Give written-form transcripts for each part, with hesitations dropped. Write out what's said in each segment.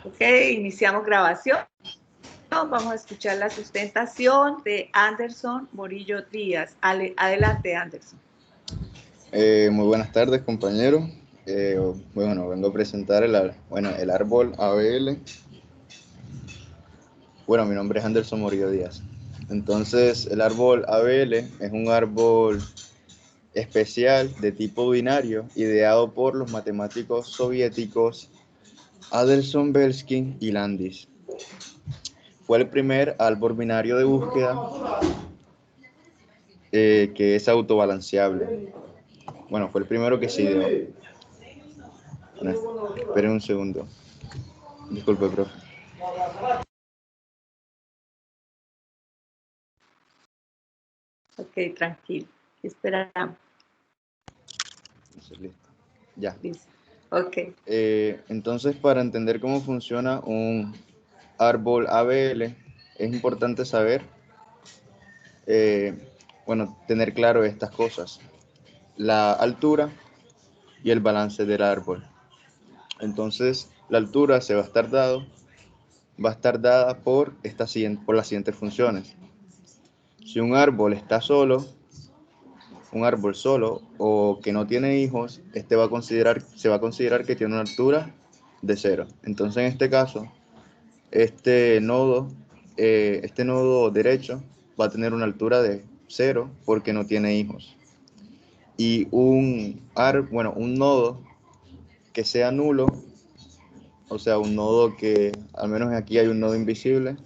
Ok, iniciamos grabación. Vamos a escuchar la sustentación de Anderson Morillo Díaz. Adelante, Anderson. Muy buenas tardes, compañeros. Bueno, vengo a presentar el árbol ABL. Bueno, mi nombre es Anderson Morillo Díaz. Entonces, el árbol ABL es un árbol especial de tipo binario ideado por los matemáticos soviéticos Adelson, Belsky y Landis. Fue el primer árbol binario de búsqueda que es autobalanceable. Bueno, fue el primero que se ideó. Bueno, esperen un segundo. Disculpe, profe. Ok, tranquilo. Esperamos. Listo. Ya. Listo. Ok. Entonces, para entender cómo funciona un árbol ABL, es importante saber, tener claro estas cosas: la altura y el balance del árbol. Entonces, la altura va a estar dada por las siguientes funciones. Si un árbol está solo, un árbol solo o que no tiene hijos, se va a considerar que tiene una altura de 0. Entonces, en este caso, este nodo derecho va a tener una altura de 0 porque no tiene hijos. Y un nodo que sea nulo, o sea, un nodo que, al menos aquí hay un nodo invisible,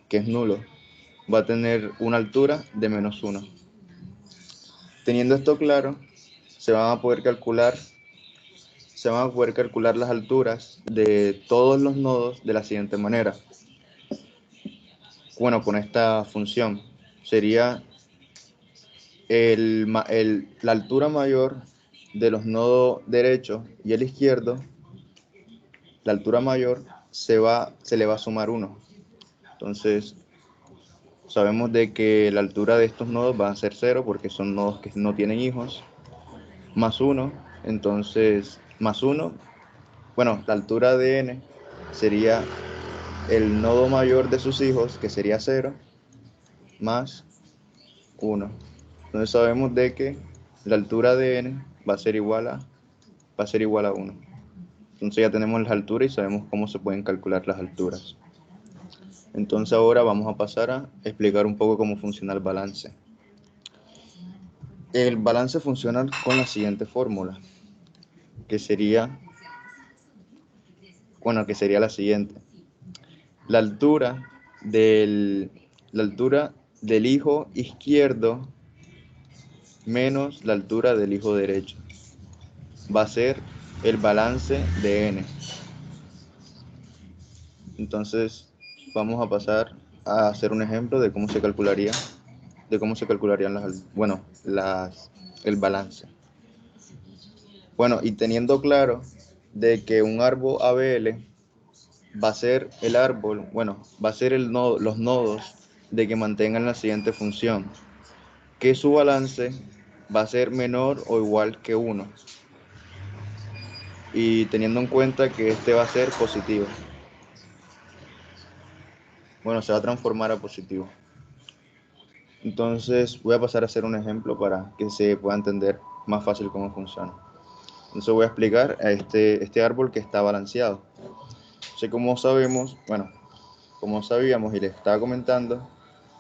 que es nulo, va a tener una altura de -1. Teniendo esto claro, se van a poder calcular las alturas de todos los nodos de la siguiente manera. Bueno, con esta función sería la altura mayor de los nodos derecho y el izquierdo. La altura mayor se le va a sumar 1. Entonces, sabemos de que la altura de estos nodos va a ser 0 porque son nodos que no tienen hijos, más 1. Entonces, más 1, la altura de n sería el nodo mayor de sus hijos, que sería 0, más 1. Entonces sabemos de que la altura de n va a ser igual a 1. Entonces ya tenemos las alturas y sabemos cómo se pueden calcular las alturas. Entonces ahora vamos a pasar a explicar un poco cómo funciona el balance. El balance funciona con la siguiente fórmula, que sería la siguiente. La altura del hijo izquierdo menos la altura del hijo derecho va a ser el balance de n. Entonces vamos a pasar a hacer un ejemplo de cómo se calcularían el balance. Bueno, y teniendo claro de que un árbol ABL va a ser los nodos de que mantengan la siguiente función, que su balance va a ser menor o igual que 1. Y teniendo en cuenta que este va a ser positivo. Bueno, se va a transformar a positivo. Entonces voy a pasar a hacer un ejemplo para que se pueda entender más fácil cómo funciona. Entonces voy a explicar a este árbol que está balanceado. Como sabíamos y les estaba comentando,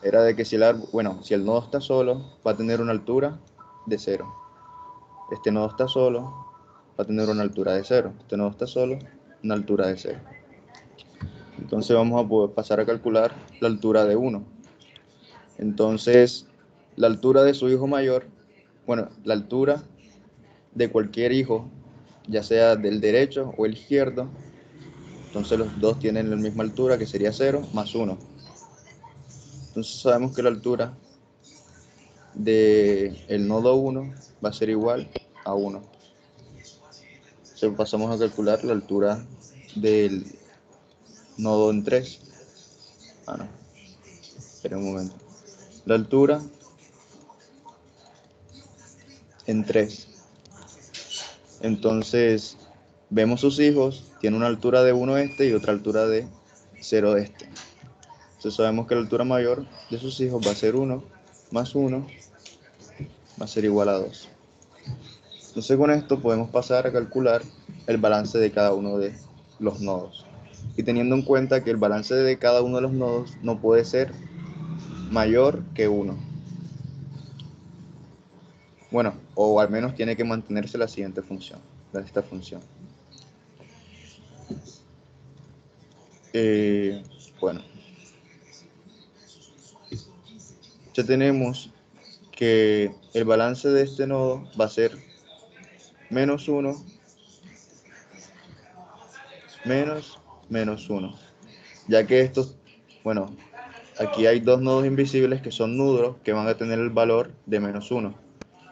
era de que si el nodo está solo, va a tener una altura de 0. Este nodo está solo, va a tener una altura de 0. Este nodo está solo, una altura de 0. Entonces vamos a poder pasar a calcular la altura de 1. Entonces, la altura de su hijo mayor, la altura de cualquier hijo, ya sea del derecho o el izquierdo, entonces los dos tienen la misma altura, que sería 0 más 1. Entonces sabemos que la altura del nodo 1 va a ser igual a 1. Entonces pasamos a calcular la altura del nodo en 3. No, espera un momento. La altura en 3. Entonces Vemos sus hijos, tiene una altura de 1 este y otra altura de 0 este. Entonces sabemos que la altura mayor de sus hijos va a ser 1 más 1 va a ser igual a 2. Entonces con esto podemos pasar a calcular el balance de cada uno de los nodos. Y teniendo en cuenta que el balance de cada uno de los nodos no puede ser mayor que 1. Bueno, o al menos tiene que mantenerse la siguiente función, esta función. Bueno, ya tenemos que el balance de este nodo va a ser menos 1, menos 1. Ya que estos, bueno, aquí hay dos nodos invisibles que son nulos que van a tener el valor de menos 1.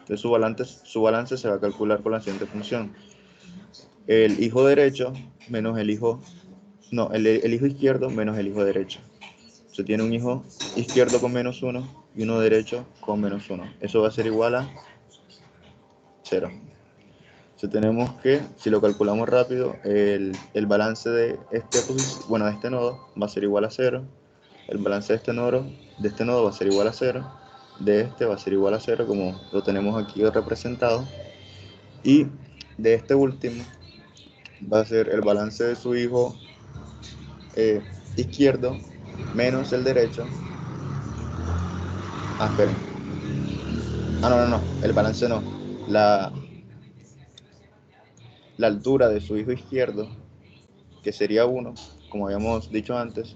Entonces su balance se va a calcular con la siguiente función. El hijo derecho menos el hijo, no, el hijo izquierdo menos el hijo derecho. Se tiene un hijo izquierdo con menos 1 y uno derecho con menos 1. Eso va a ser igual a 0. Entonces tenemos que, si lo calculamos rápido, el balance de este nodo va a ser igual a 0. El balance de este nodo va a ser igual a 0. De este va a ser igual a 0, como lo tenemos aquí representado. Y de este último va a ser el balance de su hijo izquierdo menos el derecho. Esperen. No. El balance no. La altura de su hijo izquierdo, que sería 1, como habíamos dicho antes,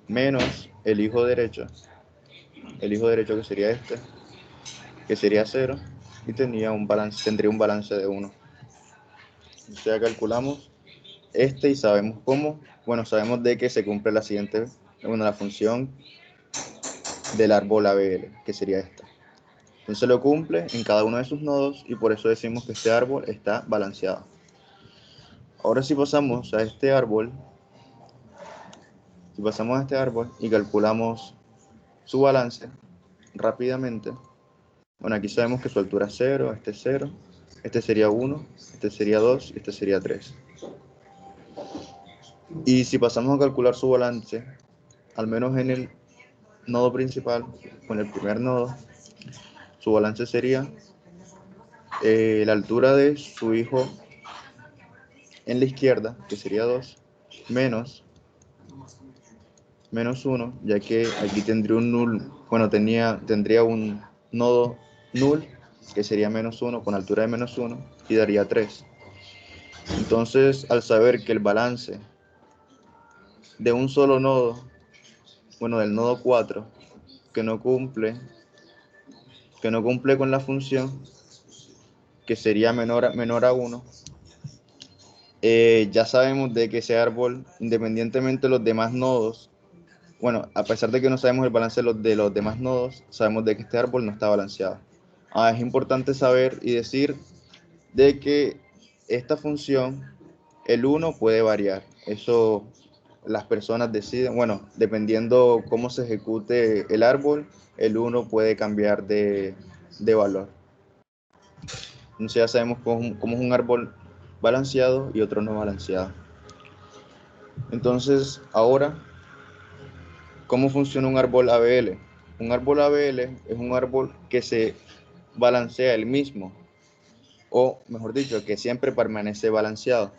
menos el hijo derecho que sería este, que sería 0, y tendría un balance de 1. O sea, calculamos este y sabemos cómo. Bueno, sabemos de que se cumple la función del árbol ABL, que sería esta. Entonces lo cumple en cada uno de sus nodos y por eso decimos que este árbol está balanceado. Ahora si pasamos a este árbol, y calculamos su balance rápidamente, bueno, aquí sabemos que su altura es 0, este es 0, este sería 1, este sería 2 y este sería 3. Y si pasamos a calcular su balance, al menos en el nodo principal, con el primer nodo, su balance sería la altura de su hijo en la izquierda, que sería 2, menos 1, ya que aquí tendría un null, bueno, tendría un nodo null, que sería menos 1, con altura de menos 1, y daría 3. Entonces, al saber que el balance de un solo nodo, bueno, del nodo 4, que no cumple con la función, que sería menor a 1, ya sabemos de que ese árbol, independientemente de los demás nodos, bueno, a pesar de que no sabemos el balance de los demás nodos, sabemos de que este árbol no está balanceado. Es importante saber y decir de que esta función, el 1 puede variar. Eso las personas deciden, bueno, dependiendo cómo se ejecute el árbol, el 1 puede cambiar de valor. Entonces ya sabemos cómo es un árbol balanceado y otro no balanceado. Entonces, ahora, ¿cómo funciona un árbol ABL? Un árbol ABL es un árbol que se balancea el mismo, o mejor dicho, que siempre permanece balanceado.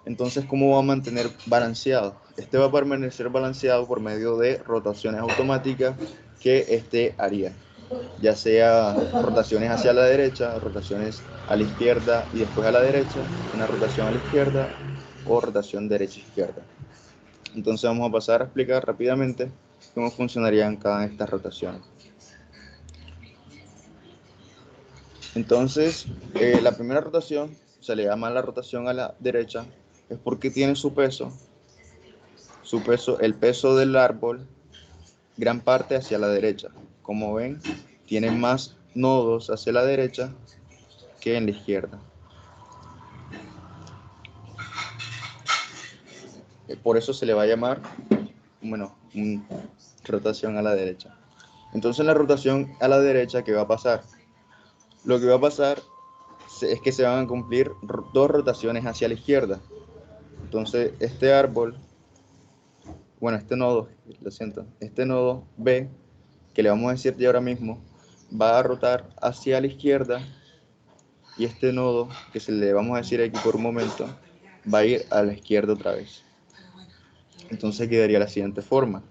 Entonces, ¿cómo va a mantener balanceado? Este va a permanecer balanceado por medio de rotaciones automáticas que este haría, ya sea rotaciones hacia la derecha, rotaciones a la izquierda y después a la derecha, una rotación a la izquierda o rotación derecha-izquierda. Entonces vamos a pasar a explicar rápidamente cómo funcionarían cada una de estas rotaciones. Entonces, la primera rotación se le llama la rotación a la derecha, es porque tiene el peso del árbol, gran parte hacia la derecha. Como ven, tiene más nodos hacia la derecha que en la izquierda. Por eso se le va a llamar, rotación a la derecha. Entonces, en la rotación a la derecha, ¿qué va a pasar? Lo que va a pasar es que se van a cumplir dos rotaciones hacia la izquierda. Entonces, este árbol, bueno, este nodo, lo siento, este nodo B, que le vamos a decir ya ahora mismo, va a rotar hacia la izquierda, y este nodo, que se le vamos a decir aquí por un momento, va a ir a la izquierda otra vez. Entonces quedaría la siguiente forma.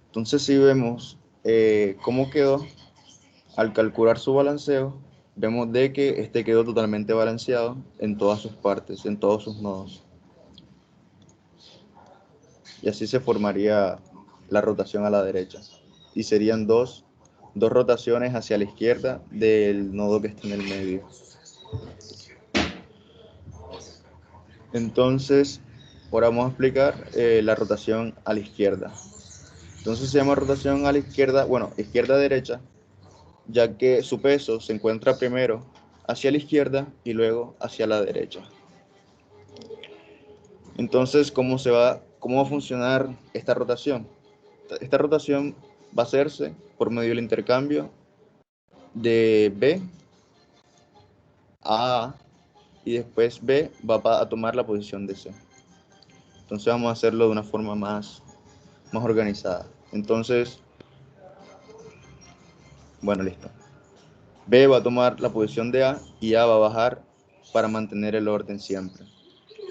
Entonces, si vemos cómo quedó, al calcular su balanceo, vemos de que este quedó totalmente balanceado en todas sus partes, en todos sus nodos. Y así se formaría la rotación a la derecha. Y serían dos rotaciones hacia la izquierda del nodo que está en el medio. Entonces, ahora vamos a explicar la rotación a la izquierda. Entonces se llama rotación a la izquierda, bueno, izquierda-derecha, ya que su peso se encuentra primero hacia la izquierda y luego hacia la derecha. Entonces, ¿cómo va a funcionar esta rotación? Esta rotación va a hacerse por medio del intercambio de B a A, y después B va a tomar la posición de C. Entonces vamos a hacerlo de una forma más organizada. Entonces, bueno, listo. B va a tomar la posición de A y A va a bajar para mantener el orden siempre.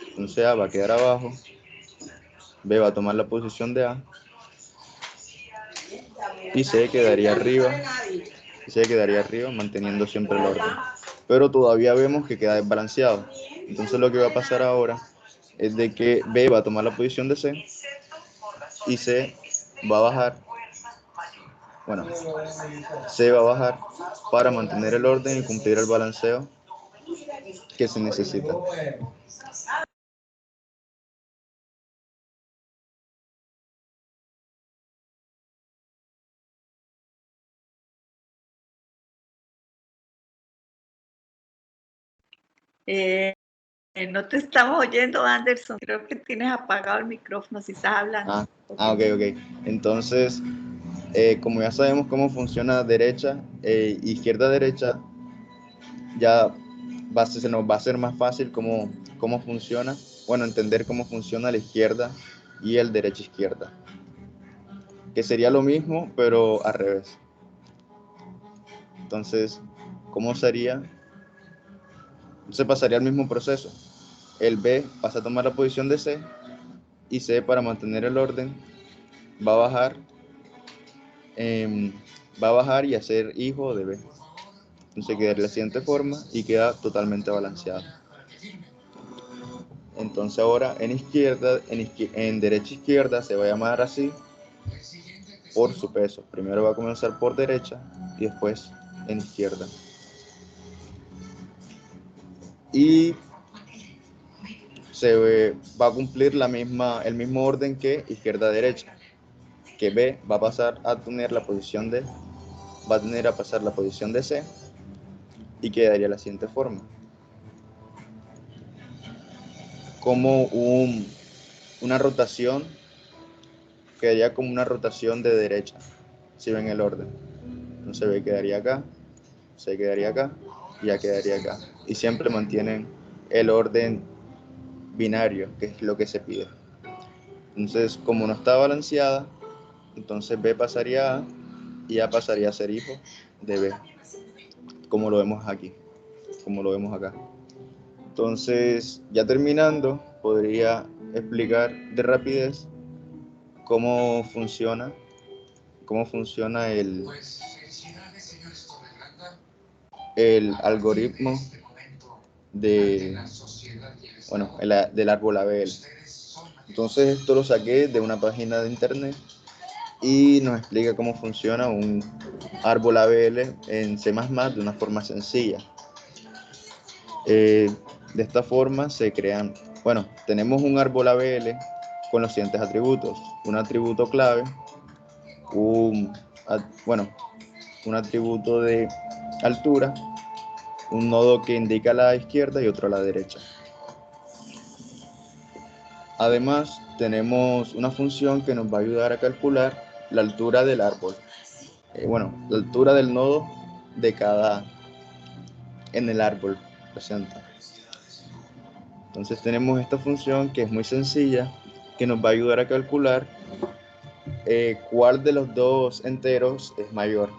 Entonces A va a quedar abajo, B va a tomar la posición de A y C quedaría arriba, manteniendo siempre el orden. Pero todavía vemos que queda desbalanceado. Entonces lo que va a pasar ahora es de que B va a tomar la posición de C y C va a bajar. Bueno, C va a bajar para mantener el orden y cumplir el balanceo que se necesita. No te estamos oyendo, Anderson. Creo que tienes apagado el micrófono si estás hablando. Ok. Entonces, como ya sabemos cómo funciona derecha, izquierda-derecha, ya se nos va a ser más fácil cómo funciona, bueno, entender cómo funciona la izquierda y el derecha-izquierda, que sería lo mismo, pero al revés. Entonces, ¿cómo sería? Se pasaría el mismo proceso. El B pasa a tomar la posición de C y C, para mantener el orden, va a bajar y hacer hijo de B. Entonces queda de la siguiente forma y queda totalmente balanceado. Entonces ahora en derecha-izquierda se va a llamar así por su peso. Primero va a comenzar por derecha y después en izquierda. Y se va a cumplir el mismo orden que izquierda-derecha, que B va a pasar a tener la posición de C y quedaría la siguiente forma. Como una rotación, quedaría como una rotación de derecha, si ven el orden. Entonces B quedaría acá, C quedaría acá y A quedaría acá. Y siempre mantienen el orden binario, que es lo que se pide. Entonces, como no está balanceada, entonces B pasaría a A y A pasaría a ser hijo de B, como lo vemos aquí, como lo vemos acá. Entonces, ya terminando, podría explicar de rapidez cómo funciona el algoritmo del árbol ABL. Entonces, esto lo saqué de una página de internet y nos explica cómo funciona un árbol ABL en C++ de una forma sencilla. De esta forma tenemos un árbol ABL con los siguientes atributos: un atributo clave, un atributo de altura, un nodo que indica a la izquierda y otro a la derecha. Además, tenemos una función que nos va a ayudar a calcular la altura del árbol. bueno, la altura del nodo de cada, en el árbol presente. Entonces tenemos esta función que es muy sencilla, que nos va a ayudar a calcular cuál de los dos enteros es mayor.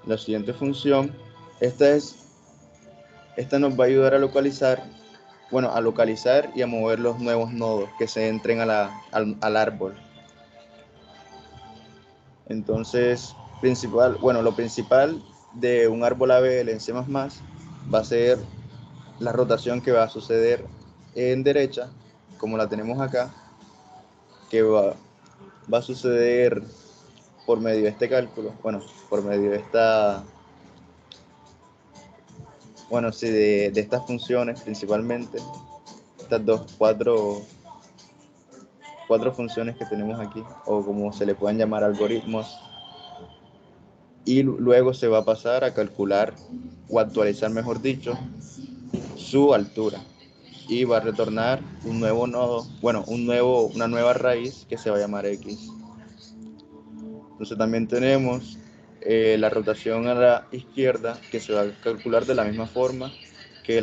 La siguiente función, esta nos va a ayudar a localizar, bueno, a localizar y a mover los nuevos nodos que se entren al árbol. Entonces, lo principal de un árbol ABL en C++ va a ser la rotación que va a suceder en derecha, como la tenemos acá, que va a suceder por medio de este cálculo, bueno, por medio de esta, bueno, sí, de estas funciones principalmente, estas cuatro funciones que tenemos aquí, o como se le pueden llamar algoritmos, y luego se va a pasar a calcular, o actualizar, mejor dicho, su altura, y va a retornar un nuevo nodo, bueno, una nueva raíz que se va a llamar X. Entonces también tenemos la rotación a la izquierda, que se va a calcular de la misma forma que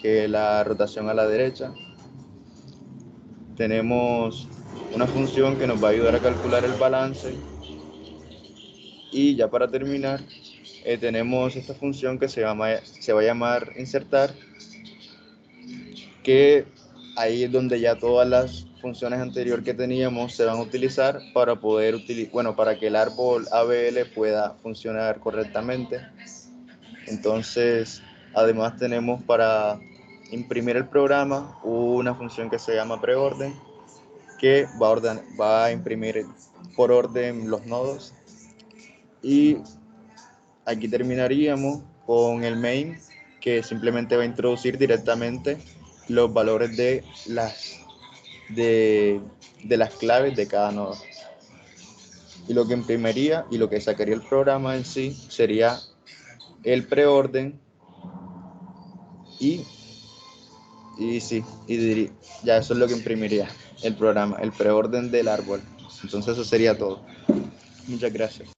que la rotación a la derecha. Tenemos una función que nos va a ayudar a calcular el balance. Y ya para terminar, tenemos esta función que se va a llamar insertar, que ahí es donde ya todas las funciones anteriores que teníamos se van a utilizar para para que el árbol ABL pueda funcionar correctamente. Entonces, además tenemos para imprimir el programa una función que se llama preorden, que va a imprimir por orden los nodos. Y aquí terminaríamos con el main, que simplemente va a introducir directamente los valores de las claves de cada nodo. Y lo que imprimiría y lo que sacaría el programa en sí sería el preorden y ya eso es lo que imprimiría el programa, el preorden del árbol. Entonces eso sería todo. Muchas gracias.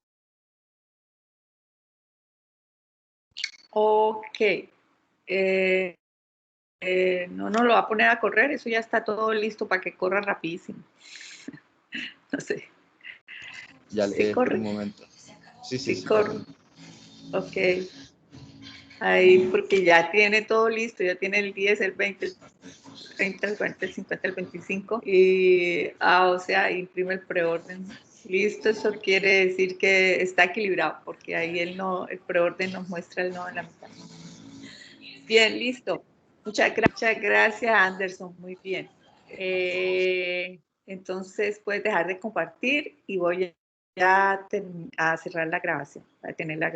Ok. No nos lo va a poner a correr, eso ya está todo listo para que corra rapidísimo. No sé. Ya ¿Sí espera corre? un momento. Sí Corre. corre. Ok. Ahí, porque ya tiene todo listo, ya tiene el 10, el 20, el 30, el 40, el 50, el 25. O sea, imprime el preorden. Listo, eso quiere decir que está equilibrado, porque ahí el preorden nos muestra el nodo en la mitad. Bien, listo. Muchas gracias, Anderson. Muy bien. Entonces, puedes dejar de compartir y voy a cerrar la grabación, para tener la grabación.